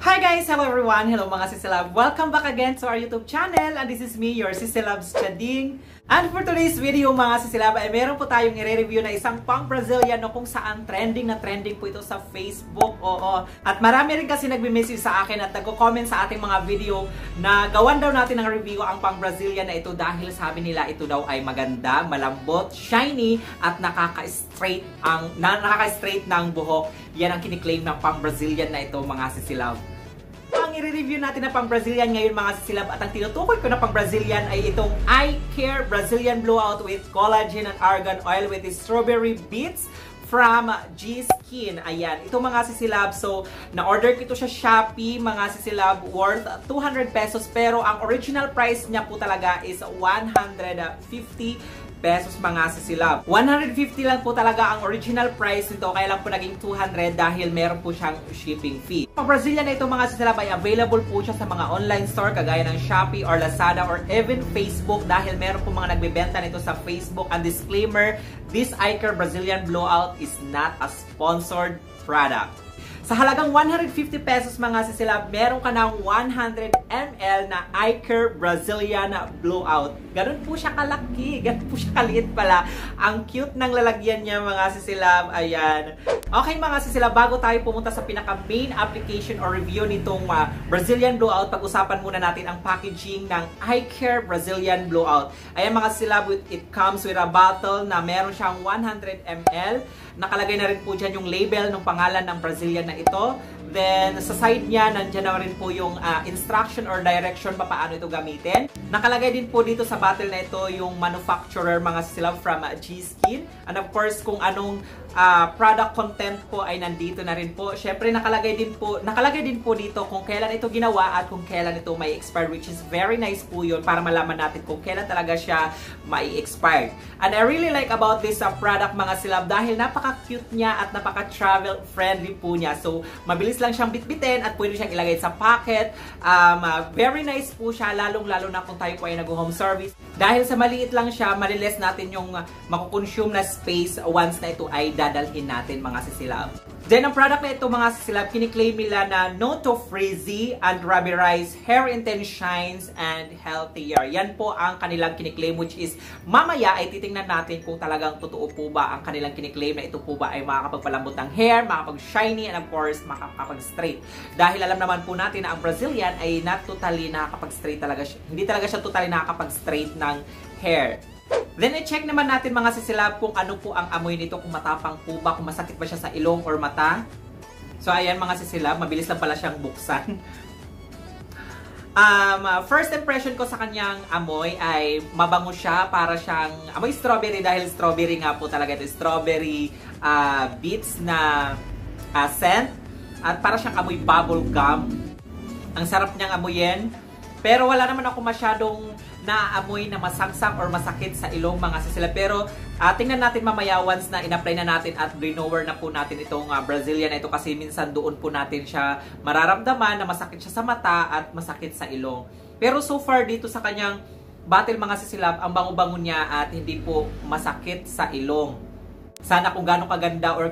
Hi guys! Hello everyone! Hello mga Sisilab! Welcome back again to our YouTube channel and this is me, your Sisilabs Chading. And for today's video mga Sisilab ay meron po tayong i-review na isang pang Brazilian no, kung saan trending po ito sa Facebook. Oo. At marami rin kasi nagme-message sa akin at nagko-comment sa ating mga video na gawan daw natin ng review ang pang Brazilian na ito dahil sabi nila ito daw ay maganda, malambot, shiny at nakaka-straight ng buhok. Yan ang kiniklaim ng pang Brazilian na ito mga Sisilab. Ang i-review natin na pang Brazilian ngayon mga Sisilab at ang tinutukoy ko na pang Brazilian ay itong Eye Care Brazilian Blowout with Collagen and Argan Oil with Strawberry Beets from G-Skin. Ayan, ito mga Sisilab. So, na-order ko ito sa Shopee mga Sisilab worth 200 pesos pero ang original price niya po talaga is 150 pesos mga Sisilab. 150 lang po talaga ang original price nito kaya lang po naging 200 dahil meron po siyang shipping fee. Ang Brazilian na ito mga Sisilab ay available po siya sa mga online store kagaya ng Shopee or Lazada or even Facebook dahil meron po mga nagbebenta nito sa Facebook. And disclaimer, this Eye Care Brazilian Blowout is not a sponsored product. Sa halagang 150 pesos mga Sisilab, meron ka ng 100 ml na Eye Care Brazilian Blowout. Ganun po siya kalaki, ganun po siya kaliit pala. Ang cute ng lalagyan niya mga Sisilab. Ayan. Okay mga Sisilab, bago tayo pumunta sa pinaka main application or review nitong Brazilian Blowout, pag-usapan muna natin ang packaging ng Eye Care Brazilian Blowout. Ayan mga Sisilab, it comes with a bottle na meron siyang 100 ml. Nakalagay na rin po dyan yung label ng pangalan ng Brazilian na ito. Then, sa side niya, nandiyan na rin po yung instruction or direction pa paano ito gamitin. Nakalagay din po dito sa bottle na ito yung manufacturer mga Sisilab from G-Skin. And of course, kung anong product content po ay nandito na rin po. Syempre, nakalagay din po dito kung kailan ito ginawa at kung kailan ito may expire, which is very nice po yun para malaman natin kung kailan talaga siya may expire. And I really like about this product mga Silab dahil napaka-cute niya at napaka-travel friendly po niya. So, mabilis lang siyang bitbitin at pwede siyang ilagay sa pocket. Very nice po siya, lalong-lalo na kung tayo po ay nag-home service. Dahil sa maliit lang siya, maliles natin yung makukonsume na space once na ito ay dadalhin natin mga Sisilab. Then, ang product na ito mga Sisilab, kiniklaim nila na no to frizzy and rubberized hair intense shines and healthier. Yan po ang kanilang kiniklaim, which is mamaya ay titingnan natin kung talagang totoo po ba ang kanilang kiniklaim na ito po ba ay makakapagpalambot ng hair, makakapag-shiny, and of course, makakapag-straight. Dahil alam naman po natin na ang Brazilian ay not totally nakakapag-straight talaga siya. Hindi talaga siya totally nakakapag-straight ng hair. Then, i-check naman natin mga Sisilab kung ano po ang amoy nito, kung matapang po ba, kung masakit ba siya sa ilong or mata. So, ayan mga Sisilab, mabilis lang pala siyang buksan. First impression ko sa kanyang amoy ay mabango siya, para siyang amoy strawberry dahil strawberry nga po talaga ito. Strawberry beets na scent at para siyang amoy bubble gum. Ang sarap niyang amoyin. Pero wala naman ako masyadong naaamoy na masangsak or masakit sa ilong mga Sisilab. Pero tingnan natin mamaya once na in-apply na natin at renower na po natin itong Brazilian na ito kasi minsan doon po natin siya mararamdaman na masakit siya sa mata at masakit sa ilong. Pero so far dito sa kanyang bottle mga Sisilab, ang bango-bango niya at hindi po masakit sa ilong. Sana kung gaano kaganda or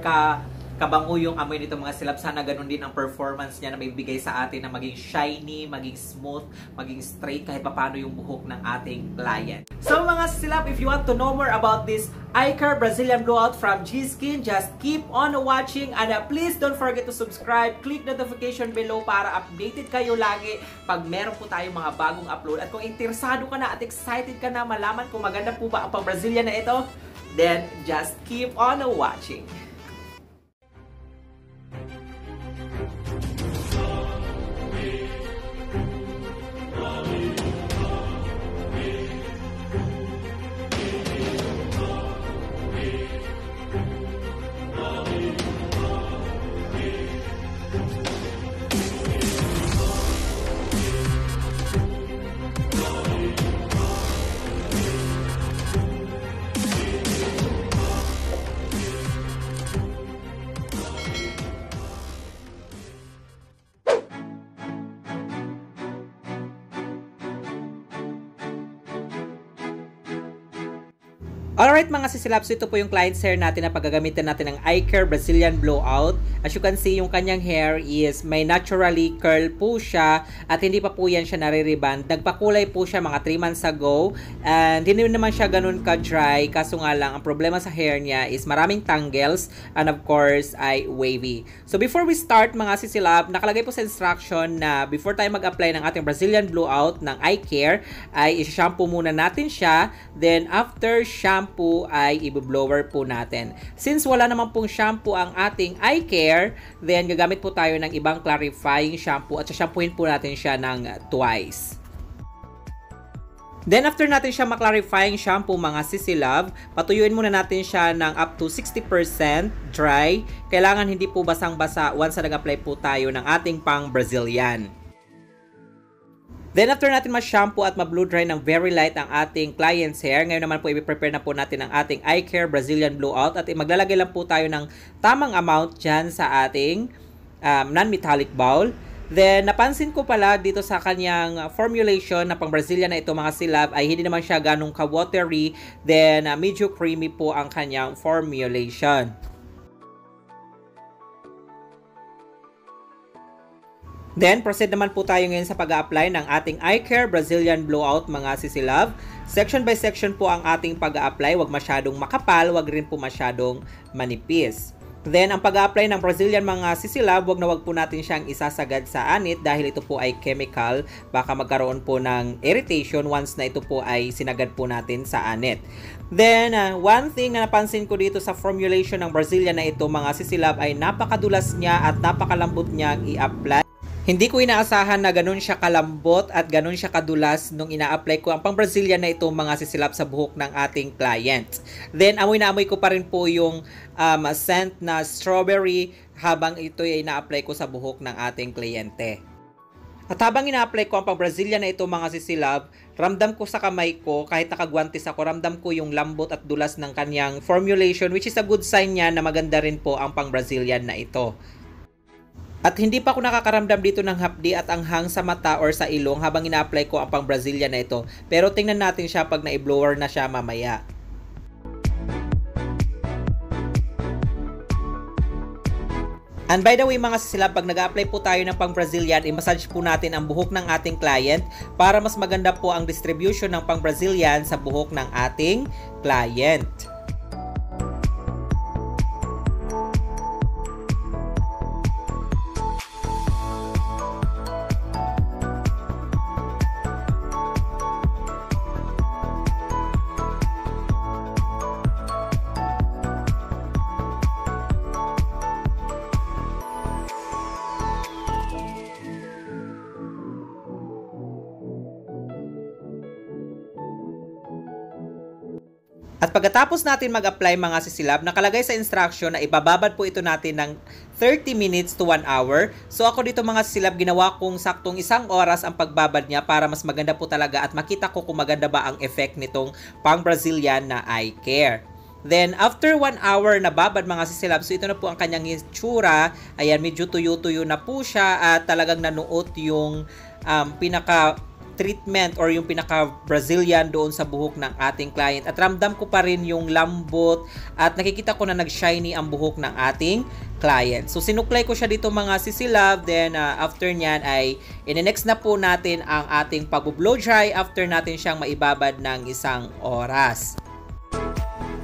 kabango yung amoy nito mga Silab, sana ganun din ang performance niya na may bigay sa atin na maging shiny, maging smooth, maging straight kahit paano yung buhok ng ating client. So mga Silab, if you want to know more about this Eye Care Brazilian Blowout from G-Skin, just keep on watching and please don't forget to subscribe, click notification below para updated kayo lagi pag meron po tayong mga bagong upload. At kung interesado ka na at excited ka na malaman kung maganda po ba ang pang Brazilian na ito, then just keep on watching. Alright mga sisilabs, ito po yung client's hair natin na paggagamitan natin ng Eye Care Brazilian Blowout. As you can see, yung kanyang hair is may naturally curl po siya at hindi pa po yan siya nare-reband. Nagpakulay po siya mga 3 months ago and hindi naman siya ganun ka-dry, kaso nga lang ang problema sa hair niya is maraming tangles and of course ay wavy. So before we start mga sisilab, nakalagay po sa instruction na before tayo mag-apply ng ating Brazilian Blowout ng Eye Care ay i-shampoo muna natin siya, then after shampoo ay i-blower po natin. Since wala naman pong shampoo ang ating Eye Care, then gagamit po tayo ng ibang clarifying shampoo at shampooin po natin siya ng twice. Then after natin siya ma-clarifying shampoo mga sisilab, patuyuin muna natin siya ng up to 60% dry. Kailangan hindi po basang-basa once na nag-apply po tayo ng ating pang Brazilian. Then after natin ma-shampoo at ma-blow dry ng very light ang ating client's hair, ngayon naman po i-prepare na po natin ang ating Eye Care Brazilian Blowout at maglalagay lang po tayo ng tamang amount dyan sa ating non-metallic bowl. Then napansin ko pala dito sa kanyang formulation na pang Brazilian na ito mga silab ay hindi naman siya ganong ka-watery, then medyo creamy po ang kanyang formulation. Then, proceed naman po tayo ngayon sa pag-a-apply ng ating Eye Care Brazilian Blowout mga sisilab. Section by section po ang ating pag-a-apply. Huwag masyadong makapal, huwag rin po masyadong manipis. Then, ang pag-a-apply ng Brazilian mga sisilab, huwag na huwag po natin siyang isasagad sa anit dahil ito po ay chemical. Baka magkaroon po ng irritation once na ito po ay sinagad po natin sa anit. Then, one thing na napansin ko dito sa formulation ng Brazilian na ito mga sisilab ay napakadulas niya at napakalambot niyang i-apply. Hindi ko inaasahan na ganun siya kalambot at ganun siya kadulas nung ina-apply ko ang pang Brazilian na ito mga sisilap sa buhok ng ating client. Then amoy na amoy ko pa rin po yung scent na strawberry habang ito ay ina-apply ko sa buhok ng ating kliyente. At habang ina-apply ko ang pang Brazilian na ito mga sisilab, ramdam ko sa kamay ko, kahit nakagwantes ako, ramdam ko yung lambot at dulas ng kanyang formulation, which is a good sign niya na maganda rin po ang pang Brazilian na ito. At hindi pa ako nakakaramdam dito ng hapdi at anghang sa mata or sa ilong habang ina-apply ko ang pang Brazilian na ito. Pero tingnan natin siya pag na-blower na siya mamaya. And by the way mga sisilab, pag nag-apply po tayo ng pang Brazilian, i-massage po natin ang buhok ng ating client para mas maganda po ang distribution ng pang Brazilian sa buhok ng ating client. At pagkatapos natin mag-apply mga sisilab, nakalagay sa instruction na ibababad po ito natin ng 30 minutes to 1 hour. So ako dito mga sisilab, ginawa kong saktong 1 oras ang pagbabad niya para mas maganda po talaga at makita ko kung maganda ba ang effect nitong pang Brazilian na Eye Care. Then, after 1 hour na babad mga sisilab, so ito na po ang kanyang itsura. Ayan, medyo tuyo-tuyo na po siya at talagang nanuot yung pinaka-treatment or yung pinaka-Brazilian doon sa buhok ng ating client. At ramdam ko pa rin yung lambot at nakikita ko na nag-shiny ang buhok ng ating client. So, sinuklay ko siya dito mga sisilab. Then, after nyan ay in-next na po natin ang ating pag-blow dry after natin siyang maibabad ng 1 oras.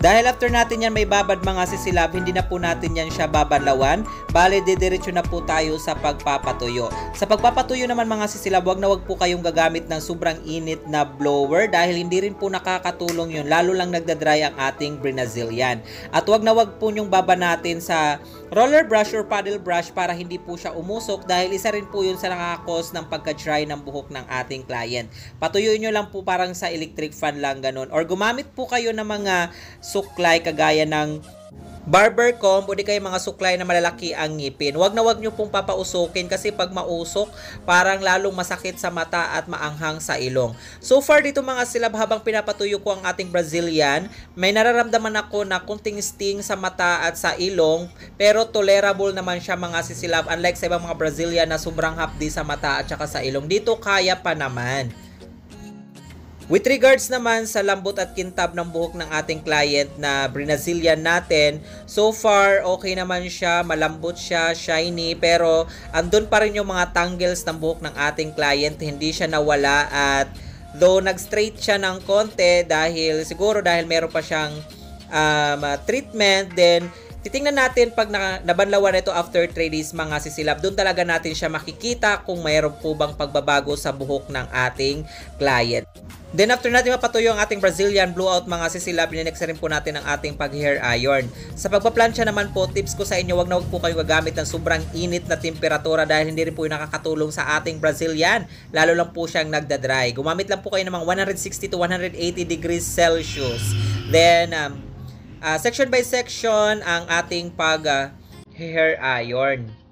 Dahil after natin yan may babad mga sisilab, hindi na po natin yan siya babalawan. Bale, didiretso na po tayo sa pagpapatuyo. Sa pagpapatuyo naman mga sisilab, wag na wag po kayong gagamit ng sobrang init na blower dahil hindi rin po nakakatulong yun. Lalo lang nagdadry ang ating Brazilian. At wag na wag po nyong babanatin sa roller brush or paddle brush para hindi po siya umusok dahil isa rin po yun sa nakakos ng pagka-dry ng buhok ng ating client. Patuyuin nyo lang po parang sa electric fan lang ganun. Or gumamit po kayo ng mga suklay kagaya ng barber comb o di kayo mga suklay na malalaki ang ngipin. Wag na wag nyo pong papausokin kasi pag mausok, parang lalong masakit sa mata at maanghang sa ilong. So far dito mga silab, habang pinapatuyo ko ang ating Brazilian, may nararamdaman ako na kunting sting sa mata at sa ilong, pero tolerable naman siya mga sisilab. Unlike sa ibang mga Brazilian na sobrang hapdi sa mata at saka sa ilong, dito kaya pa naman. With regards naman sa lambot at kintab ng buhok ng ating client na Brazilian natin, so far okay naman siya, malambot siya, shiny, pero andun pa rin yung mga tangles ng buhok ng ating client, hindi siya nawala at though nag-straight siya ng konti dahil meron pa siyang treatment, then titingnan natin pag nabanlawan ito after 3 days mga sisilab. Doon talaga natin siya makikita kung mayroon po bang pagbabago sa buhok ng ating client. Then after natin mapatuyo ang ating Brazilian blowout mga sisilab, ninext rin po natin ang ating pag-hair iron. Sa pagpaplansya naman po, tips ko sa inyo, wag na wag po kayo gagamit ng sobrang init na temperatura dahil hindi rin po yung nakakatulong sa ating Brazilian. Lalo lang po siyang nagda-dry. Gumamit lang po kayo ng mga 160 to 180 degrees Celsius. Then, section by section ang ating pag-hair iron.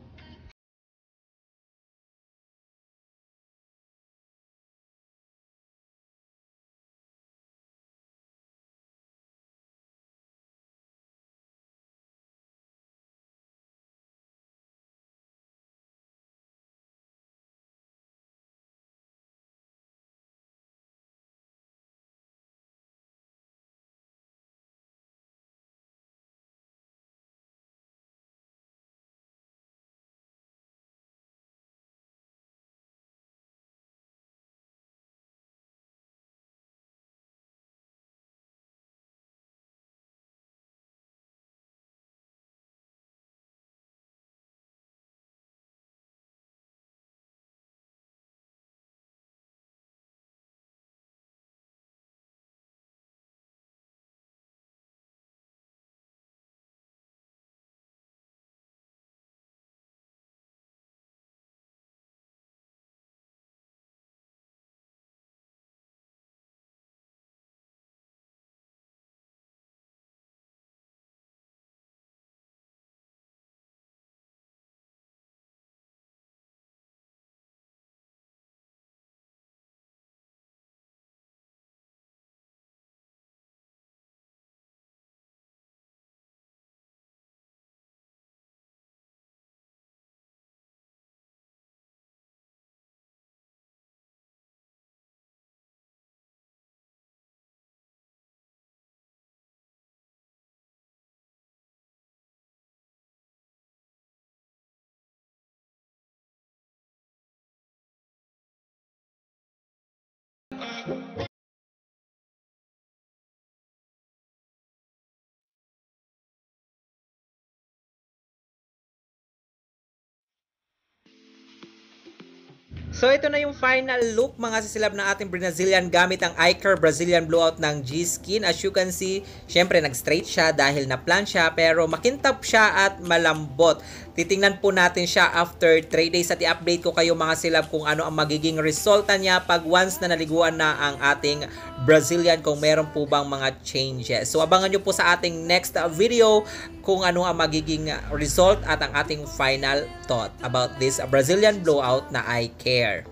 So ito na yung final look mga sisilab ng ating Brazilian gamit ang iCare Brazilian Blowout ng G-Skin. As you can see, syempre nag-straight siya dahil na-plan siya pero makintab siya at malambot. Titingnan po natin siya after 3 days at i-update ko kayo mga silab kung ano ang magiging resulta niya pag once na naliguan na ang ating Brazilian, kung meron po bang mga changes. So abangan nyo po sa ating next video kung ano ang magiging result at ang ating final thought about this Brazilian Blowout na iCare.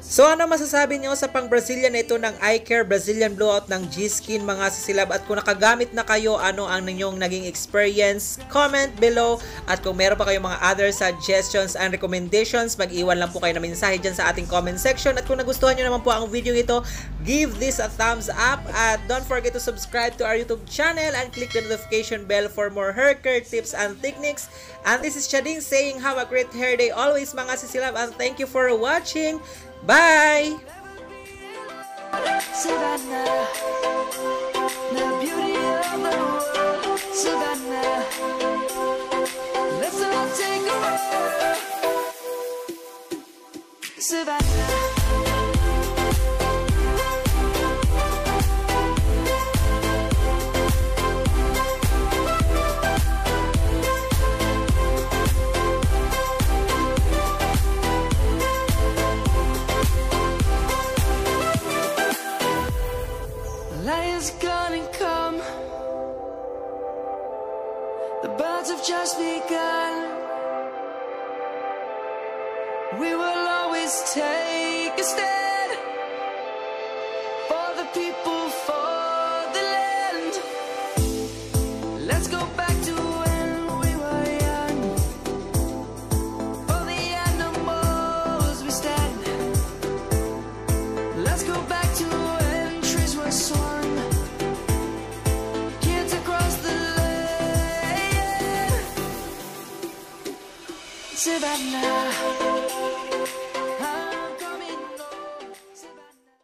So ano masasabi niyo sa pang Brazilian ito ng iCare Brazilian Blowout ng G-Skin mga sisilab, at kung nakagamit na kayo, ano ang ninyong naging experience? Comment below, at kung meron pa kayong mga other suggestions and recommendations, mag-iwan lang po kayo ng mensahe dyan sa ating comment section. At kung nagustuhan nyo naman po ang video ito, give this a thumbs up, at don't forget to subscribe to our YouTube channel and click the notification bell for more hair care tips and techniques. And this is Chading saying have a great hair day always mga sisilab, and thank you for watching. Bye! Savannah, the beauty of the world. Savannah, let's all take a ride. Savannah. Lion's gonna come. The birds have just begun. We will always take a stand.